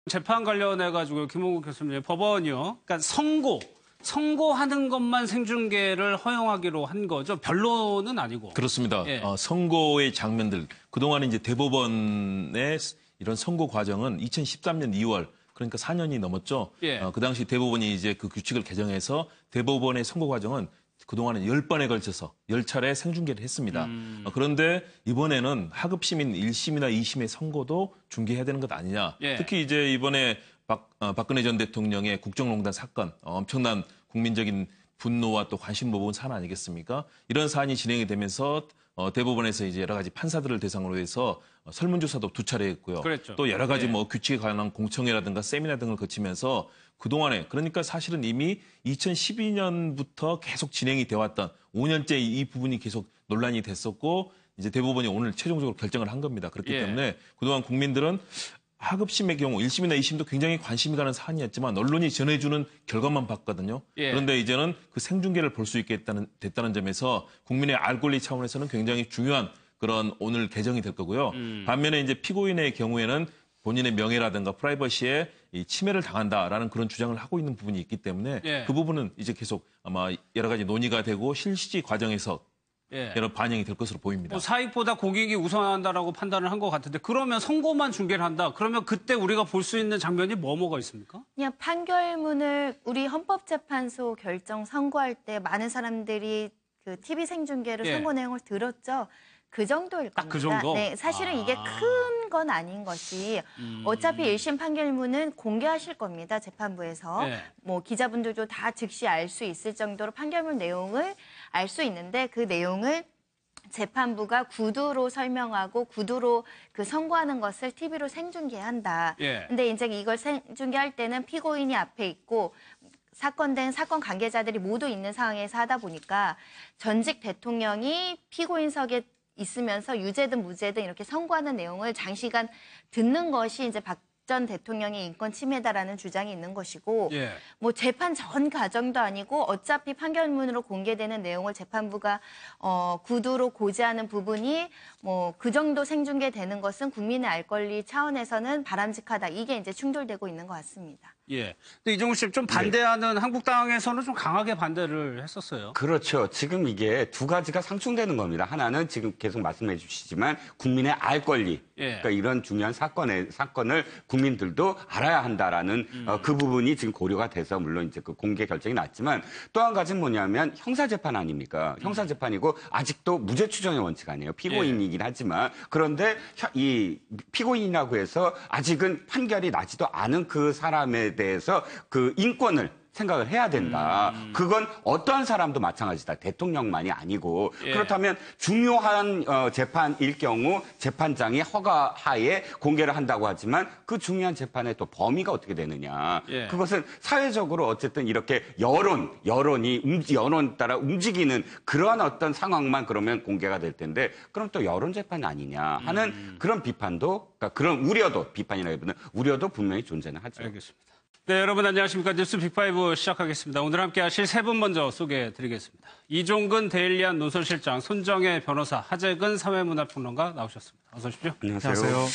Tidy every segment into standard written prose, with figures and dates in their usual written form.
재판 관련해가지고 김홍국 교수님, 법원이요. 그러니까 선고하는 것만 생중계를 허용하기로 한 거죠. 변론은 아니고. 그렇습니다. 예. 선고의 장면들, 그동안에 이제 대법원의 이런 선고 과정은 2013년 2월, 그러니까 4년이 넘었죠. 예. 그 당시 대법원이 이제 그 규칙을 개정해서 대법원의 선고 과정은 그동안은 10번에 걸쳐서 10차례 생중계를 했습니다. 그런데 이번에는 하급심인 1심이나 2심의 선고도 중계해야 되는 것 아니냐. 예. 특히 이제 이번에 박근혜 전 대통령의 국정농단 사건, 엄청난 국민적인 분노와 또 관심 모은 사안 아니겠습니까? 이런 사안이 진행이 되면서 대법원에서 이제 여러 가지 판사들을 대상으로 해서 설문조사도 2차례 했고요. 그랬죠. 또 여러 가지 예. 뭐 규칙에 관한 공청회라든가 세미나 등을 거치면서 그동안에, 그러니까 사실은 이미 2012년부터 계속 진행이 되어 왔던 5년째 이 부분이 계속 논란이 됐었고, 이제 대법원이 오늘 최종적으로 결정을 한 겁니다. 그렇기 예. 때문에 그동안 국민들은 하급심의 경우 1심이나 2심도 굉장히 관심이 가는 사안이었지만 언론이 전해주는 결과만 봤거든요. 예. 그런데 이제는 그 생중계를 볼 수 있게 됐다는 점에서 국민의 알 권리 차원에서는 굉장히 중요한 그런 오늘 개정이 될 거고요. 반면에 이제 피고인의 경우에는 본인의 명예라든가 프라이버시에 이 침해를 당한다라는 그런 주장을 하고 있는 부분이 있기 때문에 예. 그 부분은 이제 계속 아마 여러 가지 논의가 되고 실시지 과정에서 예. 여러 반영이 될 것으로 보입니다. 뭐 사익보다 공익이 우선한다라고 판단을 한 것 같은데, 그러면 선고만 중계를 한다. 그러면 그때 우리가 볼 수 있는 장면이 뭐가 있습니까? 그냥 판결문을 우리 헌법재판소 결정 선고할 때 많은 사람들이 그 TV 생중계로 예. 선고 내용을 들었죠. 그 정도일 겁니다. 딱 그 정도? 네, 사실은 이게 큰 건 아닌 것이 어차피 1심 판결문은 공개하실 겁니다. 재판부에서. 예. 뭐 기자분들도 다 즉시 알 수 있을 정도로 판결문 내용을 알 수 있는데 그 내용을 재판부가 구두로 설명하고 구두로 그 선고하는 것을 TV로 생중계한다. 예. 근데 이제 이걸 생중계할 때는 피고인이 앞에 있고 사건 관계자들이 모두 있는 상황에서 하다 보니까 전직 대통령이 피고인석에 있으면서 유죄든 무죄든 이렇게 선고하는 내용을 장시간 듣는 것이 이제 박 전 대통령의 인권 침해다라는 주장이 있는 것이고, 예. 뭐 재판 전 과정도 아니고 어차피 판결문으로 공개되는 내용을 재판부가 구두로 고지하는 부분이 뭐 그 정도 생중계되는 것은 국민의 알 권리 차원에서는 바람직하다. 이게 이제 충돌되고 있는 것 같습니다. 예. 근데 이종우 씨 좀 반대하는 한국당에서는 좀 강하게 반대를 했었어요. 그렇죠. 지금 이게 두 가지가 상충되는 겁니다. 하나는 지금 계속 말씀해 주시지만 국민의 알 권리. 예. 그러니까 이런 중요한 사건을 국민들도 알아야 한다라는 그 부분이 지금 고려가 돼서 물론 이제 그 공개 결정이 났지만 또 한 가지는 뭐냐면 형사재판 아닙니까? 형사재판이고 아직도 무죄 추정의 원칙 아니에요. 피고인이긴 하지만 그런데 이 피고인이라고 해서 아직은 판결이 나지도 않은 그 사람에 대해서 그 인권을 생각을 해야 된다. 그건 어떠한 사람도 마찬가지다. 대통령만이 아니고. 예. 그렇다면 중요한 재판일 경우 재판장이 허가하에 공개를 한다고 하지만 그 중요한 재판의 또 범위가 어떻게 되느냐. 예. 그것은 사회적으로 어쨌든 이렇게 여론이 여론 따라 움직이는 그러한 어떤 상황만 그러면 공개가 될 텐데 그럼 또 여론 재판 아니냐 하는 그런 비판도 그러니까 그런 우려도 비판이라기보다는 우려도 분명히 존재는 하죠. 알겠습니다. 네, 여러분 안녕하십니까. 뉴스 빅5 시작하겠습니다. 오늘 함께 하실 세 분 먼저 소개해드리겠습니다. 이종근 데일리안 논설실장, 손정혜 변호사, 하재근 사회문화평론가 나오셨습니다. 어서 오십시오. 안녕하세요.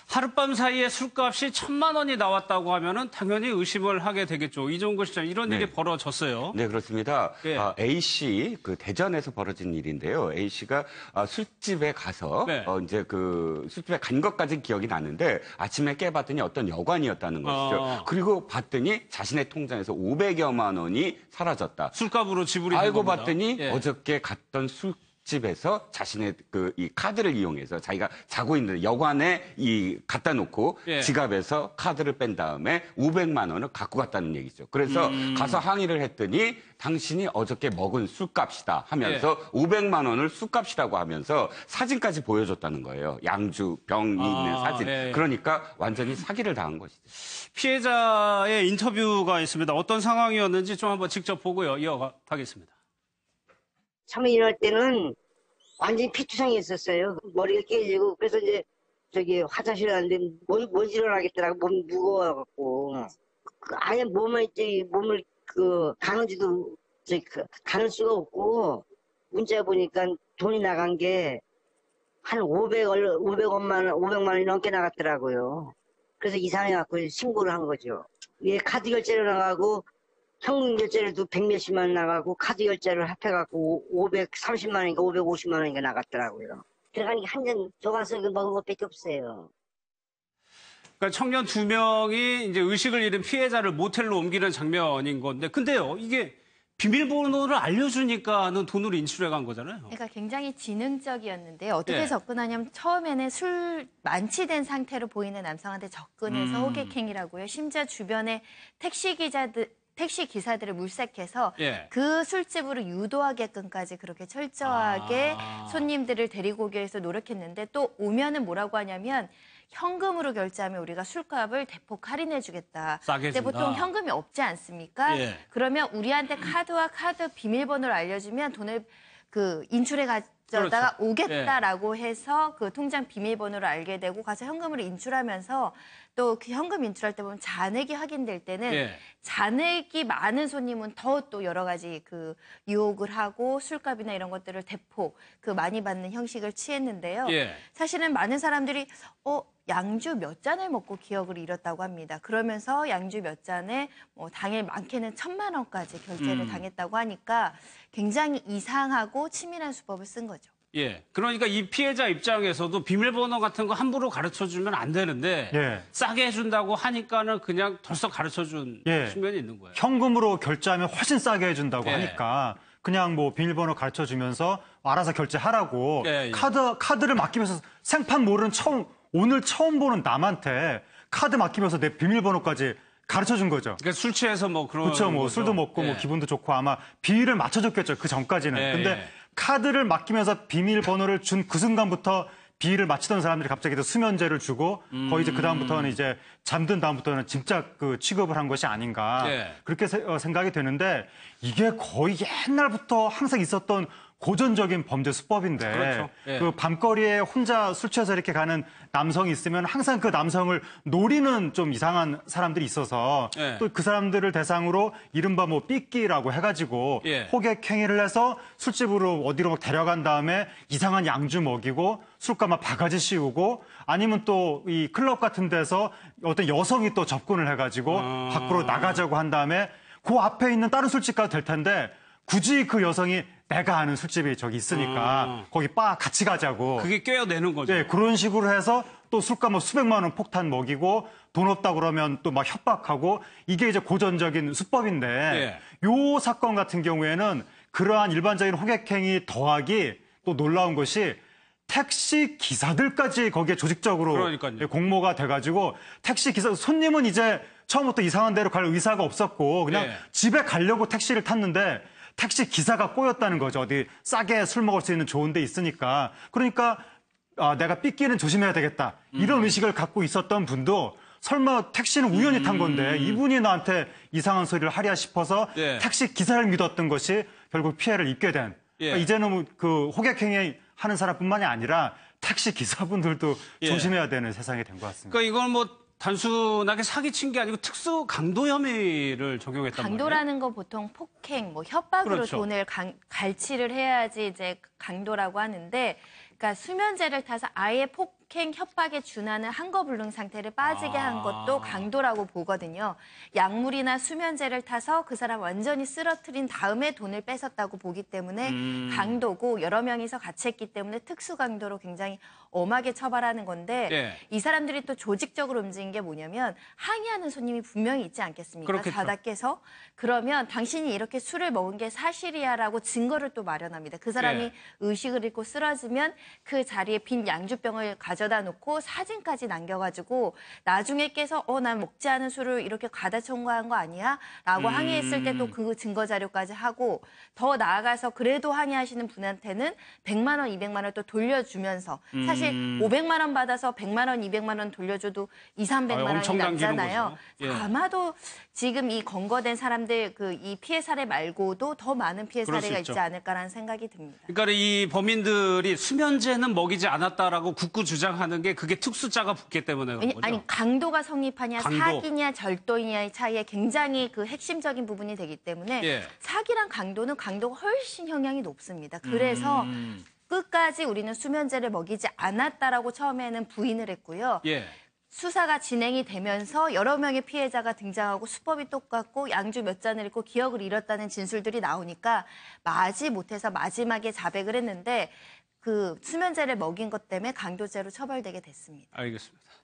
하룻밤 사이에 술값이 1,000만 원이 나왔다고 하면은 당연히 의심을 하게 되겠죠. 이종근 시장, 이런 일이 벌어졌어요. 네, 그렇습니다. 예. A씨, 그 대전에서 벌어진 일인데요. A씨가 술집에 가서 네. 이제 그 술집에 간 것까지 기억이 나는데 아침에 깨봤더니 어떤 여관이었다는 것이죠. 그리고 봤더니 자신의 통장에서 500여만 원이 사라졌다. 술값으로 지불이 된 알고 겁니다. 봤더니 예. 어저께 갔던 술집에서 자신의 이 카드를 이용해서 자기가 자고 있는 여관에 갖다 놓고 예. 지갑에서 카드를 뺀 다음에 500만 원을 갖고 갔다는 얘기죠. 그래서 가서 항의를 했더니 당신이 어저께 먹은 술값이다 하면서 500만 원을 술값이라고 하면서 사진까지 보여줬다는 거예요. 양주 병이 있는 사진. 예. 그러니까 완전히 사기를 당한 것이죠. 피해자의 인터뷰가 있습니다. 어떤 상황이었는지 좀 한번 직접 보고요. 이어가겠습니다. 처음에 일어날 때는 완전히 피투성이 있었어요. 머리가 깨지고 그래서 이제 저기 화장실 갔는데 못 일어나겠더라고. 몸이 무거워갖고 아예 몸을 가는지도 가는 수가 없고 문자 보니까 돈이 나간 게 한 500만 원이 넘게 나갔더라고요. 그래서 이상해갖고 신고를 한 거죠. 얘 카드 결제를 나가고 현금 결제를도 100몇십만 원 나가고 카드 결제를 합해갖고 530만 원인가 550만 원인가 나갔더라고요. 들어가니까 한 잔 줘가서 먹은 것밖에 없어요. 그러니까 청년 2명이 이제 의식을 잃은 피해자를 모텔로 옮기는 장면인 건데, 근데요, 이게 비밀번호를 알려주니까는 돈으로 인출해 간 거잖아요. 그러니까 굉장히 지능적이었는데요. 어떻게 예. 접근하냐면 처음에는 술 만취된 상태로 보이는 남성한테 접근해서 호객행위라고요. 심지어 주변에 택시 기사들을 물색해서 예. 그 술집으로 유도하게끔까지 그렇게 철저하게 손님들을 데리고 오기 위해서 노력했는데 또 오면은 뭐라고 하냐면 현금으로 결제하면 우리가 술값을 대폭 할인해주겠다. 싸게 근데 준다. 보통 현금이 없지 않습니까? 예. 그러면 우리한테 카드와 카드 비밀번호를 알려주면 돈을 인출해 가져다가 그렇죠. 오겠다라고 해서 그 통장 비밀번호를 알게 되고 가서 현금으로 인출하면서 또 그 현금 인출할 때 보면 잔액이 확인될 때는 예. 잔액이 많은 손님은 더 또 여러 가지 유혹을 하고 술값이나 이런 것들을 대폭 많이 받는 형식을 취했는데요. 예. 사실은 많은 사람들이 양주 몇 잔을 먹고 기억을 잃었다고 합니다. 그러면서 양주 몇 잔에 당일 많게는 1,000만 원까지 결제를 당했다고 하니까 굉장히 이상하고 치밀한 수법을 쓴 거죠. 예. 그러니까 이 피해자 입장에서도 비밀번호 같은 거 함부로 가르쳐주면 안 되는데 예. 싸게 해준다고 하니까는 그냥 덜썩 가르쳐준 예. 측면이 있는 거예요. 현금으로 결제하면 훨씬 싸게 해준다고 예. 하니까 그냥 뭐 비밀번호 가르쳐주면서 알아서 결제하라고 예, 예. 카드를 맡기면서 생판 모르는 오늘 처음 보는 남한테 카드 맡기면서 내 비밀번호까지 가르쳐준 거죠. 그러니까 술 취해서 뭐 그런 그렇죠. 뭐 거죠. 술도 먹고 예. 뭐 기분도 좋고 아마 비위를 맞춰줬겠죠. 그 전까지는. 예, 근데 예. 카드를 맡기면서 비밀번호를 준 그 순간부터 비위를 맞추던 사람들이 갑자기 또 수면제를 주고 거의 이제 그 다음부터는 이제 잠든 다음부터는 진짜 취급을 한 것이 아닌가 예. 그렇게 생각이 되는데 이게 거의 옛날부터 항상 있었던 고전적인 범죄 수법인데 그렇죠. 예. 그 밤거리에 혼자 술 취해서 이렇게 가는 남성이 있으면 항상 그 남성을 노리는 좀 이상한 사람들이 있어서 예. 또 그 사람들을 대상으로 이른바 뭐 삐끼라고 해가지고 예. 호객 행위를 해서 술집으로 어디로 막 데려간 다음에 이상한 양주 먹이고 술값 막 바가지 씌우고 아니면 또 이 클럽 같은 데서 어떤 여성이 또 접근을 해가지고 밖으로 나가자고 한 다음에 그 앞에 있는 다른 술집 가도 될 텐데 굳이 그 여성이 내가 아는 술집이 저기 있으니까 거기 바 같이 가자고. 그게 꿰어내는 거죠. 네, 그런 식으로 해서 또 술값 뭐 수백만 원 폭탄 먹이고 돈 없다 그러면 또 막 협박하고 이게 이제 고전적인 수법인데 요 사건 같은 경우에는 그러한 일반적인 호객행위 더하기 또 놀라운 것이 택시 기사들까지 거기에 조직적으로 그러니까요. 공모가 돼가지고 택시 기사 손님은 이제 처음부터 이상한 데로 갈 의사가 없었고 그냥 예. 집에 가려고 택시를 탔는데 택시 기사가 꼬였다는 거죠. 어디 싸게 술 먹을 수 있는 좋은 데 있으니까. 그러니까 내가 삐끼는 조심해야 되겠다. 이런 의식을 갖고 있었던 분도 설마 택시는 우연히 탄 건데 이분이 나한테 이상한 소리를 하랴 싶어서 예. 택시 기사를 믿었던 것이 결국 피해를 입게 된. 그러니까 예. 이제는 그 호객행위 하는 사람뿐만이 아니라 택시 기사분들도 예. 조심해야 되는 세상이 된 것 같습니다. 그러니까 이건 뭐 단순하게 사기친 게 아니고 특수 강도 혐의를 적용했단 말이에요. 강도라는 건 보통 폭행, 협박으로 그렇죠. 돈을 갈취를 해야지 이제 강도라고 하는데, 그러니까 수면제를 타서 아예 폭행, 협박에 준하는 한거불능 상태를 빠지게 한 것도 강도라고 보거든요. 약물이나 수면제를 타서 그 사람 완전히 쓰러뜨린 다음에 돈을 뺏었다고 보기 때문에 강도고 여러 명이서 같이 했기 때문에 특수강도로 굉장히 엄하게 처벌하는 건데 예. 이 사람들이 또 조직적으로 움직인 게 뭐냐면 항의하는 손님이 분명히 있지 않겠습니까? 그렇겠죠. 바닥에서. 그러면 당신이 이렇게 술을 먹은 게 사실이야라고 증거를 또 마련합니다. 그 사람이 예. 의식을 잃고 쓰러지면 그 자리에 빈 양주병을 가져다 놓고 사진까지 남겨가지고 나중에 깨서 난 먹지 않은 술을 이렇게 과다 첨가한 거 아니야? 라고 항의했을 때 또 그 증거 자료까지 하고 더 나아가서 그래도 항의하시는 분한테는 100만 원, 200만 원 또 돌려주면서 사실 500만 원 받아서 100만 원, 200만 원 돌려줘도 2, 300만 원이 엄청 남기는 남잖아요. 거죠. 예. 아마도 지금 이 검거된 사람들 이 피해 사례 말고도 더 많은 피해 그럴 수 사례가 있죠. 있지 않을까라는 생각이 듭니다. 그러니까 이 범인들이 수면제는 먹이지 않았다라고 굳고 주장하는 게 그게 특수자가 붙기 때문에 그런 거죠. 아니 강도가 성립하냐 강도. 사기냐 절도이냐의 차이에 굉장히 핵심적인 부분이 되기 때문에 예. 사기랑 강도는 강도가 훨씬 형량이 높습니다. 그래서 끝까지 우리는 수면제를 먹이지 않았다라고 처음에는 부인을 했고요. 예. 수사가 진행이 되면서 여러 명의 피해자가 등장하고 수법이 똑같고 양주 몇 잔을 잃고 기억을 잃었다는 진술들이 나오니까 마지 못해서 마지막에 자백을 했는데 그 수면제를 먹인 것 때문에 강도죄로 처벌되게 됐습니다. 알겠습니다.